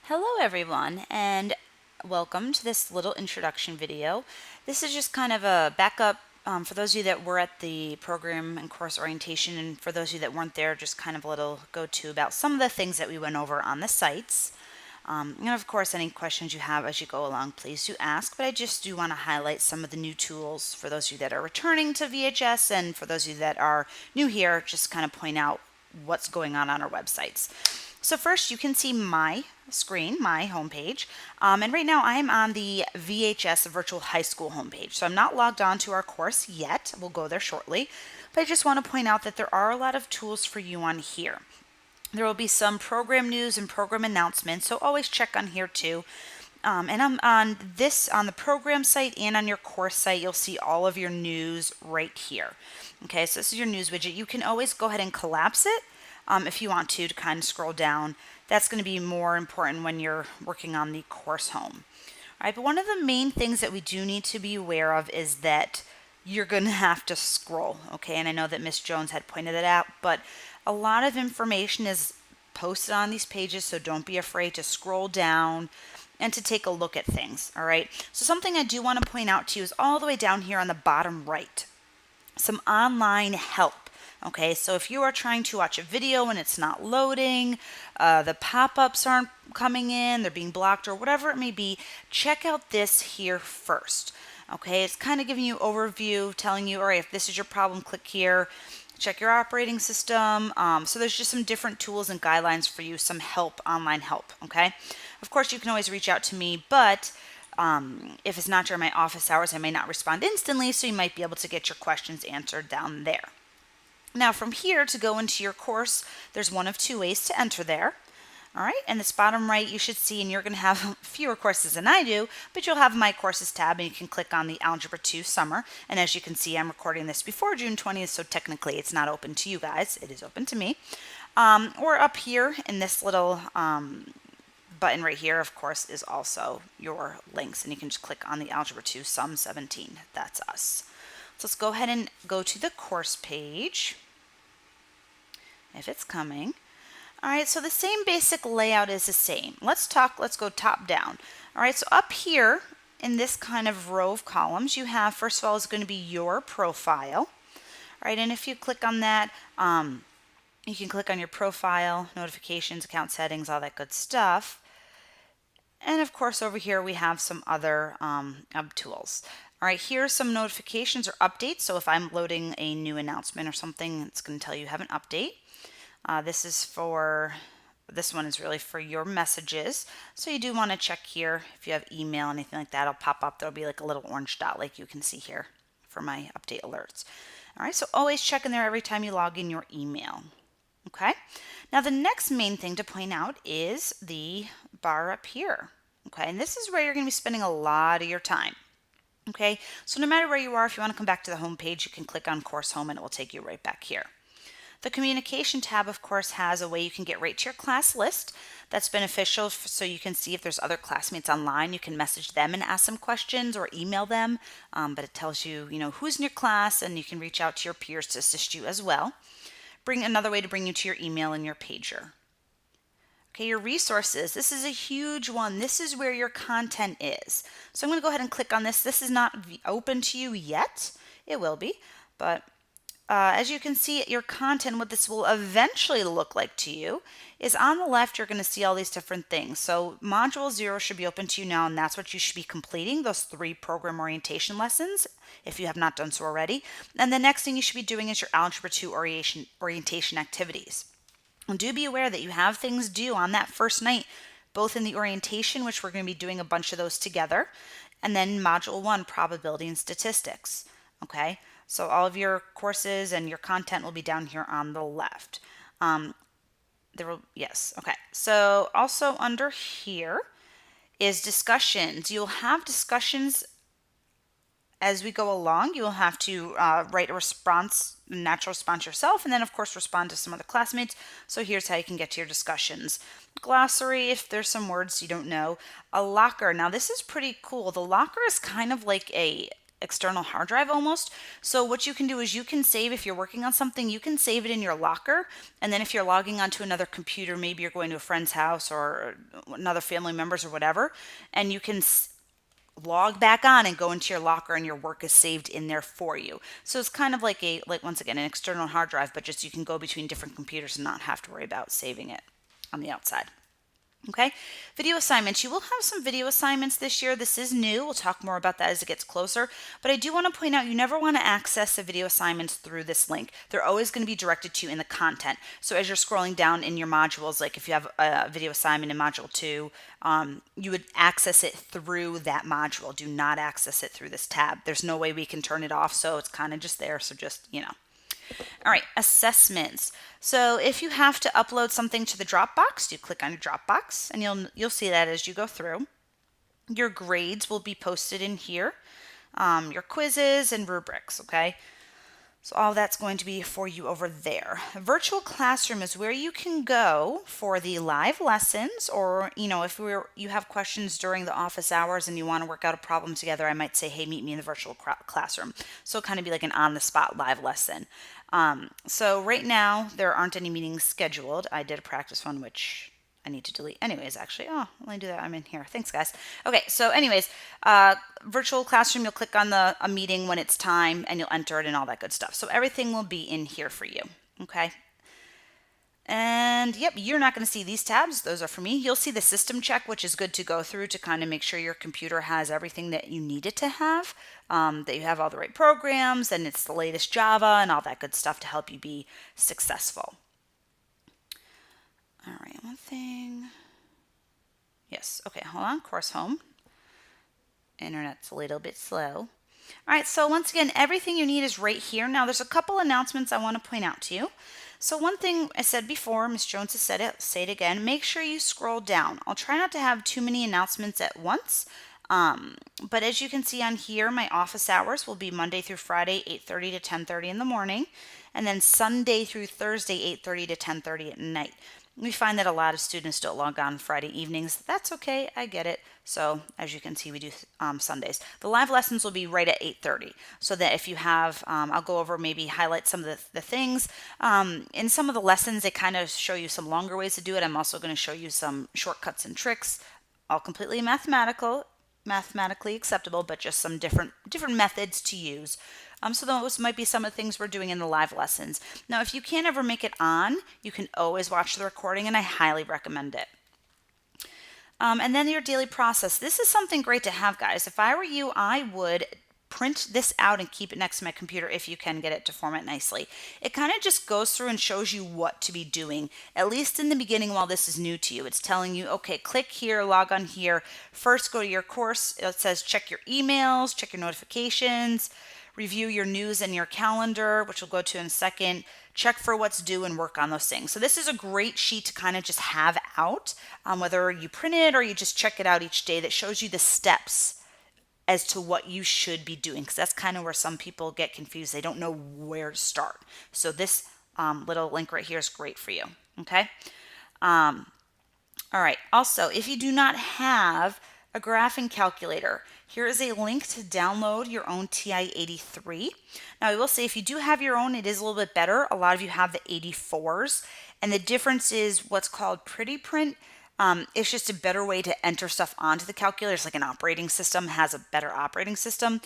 Hello everyone, and welcome to this little introduction video. This is just kind of a backup for those of you that were at the program and course orientation, and for those of you that weren't there, just kind of a little go-to about some of the things that we went over on the sites. And of course, any questions you have as you go along, please do ask, but I just do want to highlight some of the new tools for those of you that are returning to VHS, and for those of you that are new here, just kind of point out what's going on our websites. So first you can see my screen, my homepage, and right now I am on the VHS Virtual High School homepage. So I'm not logged on to our course yet. We'll go there shortly, but I just want to point out that there are a lot of tools for you on here. There will be some program news and program announcements, so always check on here too. And I'm on the program site and on your course site, you'll see all of your news right here. Okay, so this is your news widget. You can always go ahead and collapse it if you want to kind of scroll down. That's going to be more important when you're working on the course home. All right, but one of the main things that we do need to be aware of is that you're going to have to scroll, okay? And I know that Miss Jones had pointed it out, but a lot of information is posted on these pages, so don't be afraid to scroll down and to take a look at things, all right? So something I do want to point out to you is all the way down here on the bottom right, some online help. Okay, so if you are trying to watch a video and it's not loading, the pop-ups aren't coming in, they're being blocked or whatever it may be, check out this here first. Okay, it's kind of giving you overview, telling you, all right, if this is your problem, click here. Check your operating system. So there's just some different tools and guidelines for you, some help, online help, okay? Of course, you can always reach out to me, but if it's not during my office hours, I may not respond instantly, so you might be able to get your questions answered down there. Now from here to go into your course, there's one of two ways to enter there. All right, and this bottom right you should see, and you're going to have fewer courses than I do, but you'll have my courses tab, and you can click on the Algebra 2 Summer. And as you can see, I'm recording this before June 20th, so technically it's not open to you guys. It is open to me. Or up here in this little button right here, of course, is also your links, and you can just click on the Algebra 2 Sum 17. That's us. So let's go ahead and go to the course page, if it's coming. All right, so the same basic layout is the same. Let's go top down. All right, so up here in this kind of row of columns, you have, first of all, is going to be your profile. All right, and if you click on that, you can click on your profile, notifications, account settings, all that good stuff. And of course, over here we have some other tools. All right, here's some notifications or updates. So if I'm loading a new announcement or something, it's going to tell you have an update. This one is really for your messages. So you do want to check here. If you have email, anything like that, it'll pop up. There'll be like a little orange dot like you can see here for my update alerts. All right, so always check in there every time you log in your email. Okay, now the next main thing to point out is the bar up here. Okay, and this is where you're going to be spending a lot of your time. Okay, so no matter where you are, if you want to come back to the home page, you can click on Course Home and it will take you right back here. The Communication tab, of course, has a way you can get right to your class list. That's beneficial so you can see if there's other classmates online. You can message them and ask them questions or email them, but it tells you, who's in your class, and you can reach out to your peers to assist you as well. Another way to bring you to your email and your pager. Okay, your resources. This is a huge one. This is where your content is. So I'm going to go ahead and click on this. This is not open to you yet. It will be, but as you can see, your content, what this will eventually look like to you, is on the left, you're going to see all these different things. So Module 0 should be open to you now, and that's what you should be completing, those 3 program orientation lessons, if you have not done so already. And the next thing you should be doing is your Algebra 2 orientation activities. And do be aware that you have things due on that first night, both in the orientation, which we're going to be doing a bunch of those together, and then Module 1, Probability and Statistics. Okay, so all of your courses and your content will be down here on the left. Yes, okay. So also under here is discussions. You'll have discussions as we go along. You'll have to write a response, natural response yourself, and then of course respond to some other classmates. So here's how you can get to your discussions. Glossary, if there's some words you don't know. A locker. Now this is pretty cool. The locker is kind of like external hard drive almost. So what you can do is you can save, if you're working on something, you can save it in your locker. And then if you're logging onto another computer, maybe you're going to a friend's house or another family member's or whatever, and you can log back on and go into your locker and your work is saved in there for you. So it's kind of like once again, an external hard drive, but just you can go between different computers and not have to worry about saving it on the outside. Okay, video assignments. You will have some video assignments this year. This is new. We'll talk more about that as it gets closer. But I do want to point out you never want to access the video assignments through this link. They're always going to be directed to you in the content. So as you're scrolling down in your modules, like if you have a video assignment in module 2, you would access it through that module. Do not access it through this tab. There's no way we can turn it off, so it's kind of just there. So just, All right, assessments. So if you have to upload something to the Dropbox, you click on your Dropbox and you'll see that as you go through. Your grades will be posted in here, your quizzes and rubrics, okay? So all that's going to be for you over there. Virtual classroom is where you can go for the live lessons, or if you have questions during the office hours and you want to work out a problem together, I might say, hey, meet me in the virtual classroom. So it'll kind of be like an on-the-spot live lesson. So right now there aren't any meetings scheduled. I did a practice one, which I need to delete anyways, actually. Oh, let me do that. I'm in here. Thanks, guys. Okay, so anyways, virtual classroom, you'll click on a meeting when it's time and you'll enter it and all that good stuff. So everything will be in here for you, okay? And yep, you're not going to see these tabs. Those are for me. You'll see the system check, which is good to go through to kind of make sure your computer has everything that you need it to have, that you have all the right programs and it's the latest Java and all that good stuff to help you be successful. All right, one thing. Yes, okay, hold on, course home. Internet's a little bit slow. All right, so once again, everything you need is right here. Now, there's a couple announcements I want to point out to you. So one thing I said before, Ms. Jones has said it, I'll say it again, make sure you scroll down. I'll try not to have too many announcements at once, but as you can see on here, my office hours will be Monday through Friday, 8:30 to 10:30 in the morning, and then Sunday through Thursday, 8:30 to 10:30 at night. We find that a lot of students don't log on Friday evenings. That's okay, I get it. So as you can see, we do Sundays. The live lessons will be right at 8:30, so that if you have, I'll go over, maybe highlight some of the things. In some of the lessons, they kind of show you some longer ways to do it. I'm also going to show you some shortcuts and tricks, all completely mathematically acceptable, but just some different methods to use. So those might be some of the things we're doing in the live lessons. Now, if you can't ever make it on, you can always watch the recording, and I highly recommend it. And then your daily process. This is something great to have, guys. If I were you, I would print this out and keep it next to my computer if you can get it to format nicely. It kind of just goes through and shows you what to be doing, at least in the beginning while this is new to you. It's telling you, okay, click here, log on here. First, go to your course. It says check your emails, check your notifications, review your news and your calendar, which we'll go to in a second, check for what's due and work on those things. So this is a great sheet to kind of just have out, whether you print it or you just check it out each day, that shows you the steps as to what you should be doing, because that's kind of where some people get confused. They don't know where to start. So this little link right here is great for you, okay? All right, also, if you do not have a graphing calculator, here is a link to download your own TI-83. Now, I will say if you do have your own, it is a little bit better. A lot of you have the 84s, and the difference is what's called Pretty Print. It's just a better way to enter stuff onto the calculator. It's like an operating system, has a better operating system.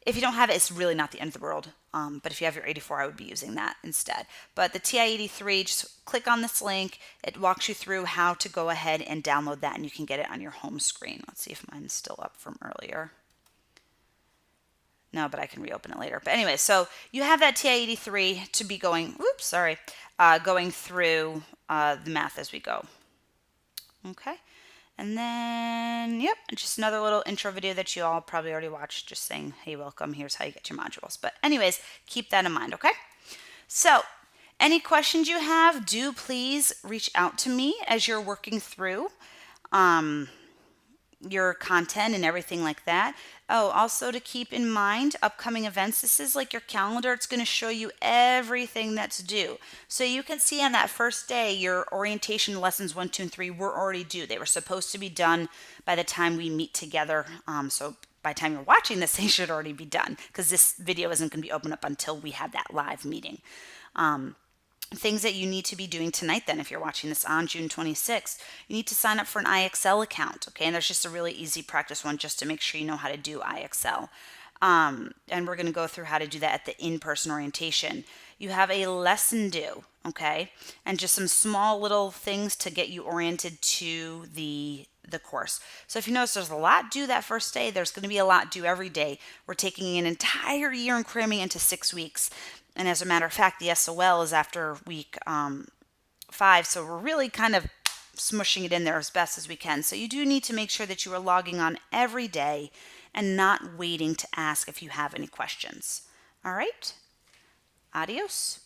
If you don't have it, it's really not the end of the world. But if you have your 84, I would be using that instead. But the TI-83, just click on this link. It walks you through how to go ahead and download that, and you can get it on your home screen. Let's see if mine's still up from earlier. No, but I can reopen it later. But anyway, so you have that TI-83 to be going, going through the math as we go. Okay. And then, yep, just another little intro video that you all probably already watched, just saying, hey, welcome, here's how you get your modules. But anyways, keep that in mind, okay? So, any questions you have, do please reach out to me as you're working through your content and everything like that. Oh, also to keep in mind, upcoming events, this is like your calendar. It's going to show you everything that's due. So you can see on that first day, your orientation lessons 1, 2, and 3 were already due. They were supposed to be done by the time we meet together. So by the time you're watching this, they should already be done because this video isn't going to be opened up until we have that live meeting. Things that you need to be doing tonight then, if you're watching this on June 26th, you need to sign up for an IXL account, okay? And there's just a really easy practice one just to make sure you know how to do IXL. And we're going to go through how to do that at the in-person orientation. You have a lesson due, okay? And just some small little things to get you oriented to the course. So if you notice there's a lot due that first day, there's going to be a lot due every day. We're taking an entire year and cramming into 6 weeks. And as a matter of fact, the SOL is after week 5. So we're really kind of smushing it in there as best as we can. So you do need to make sure that you are logging on every day and not waiting to ask if you have any questions. All right. Adios.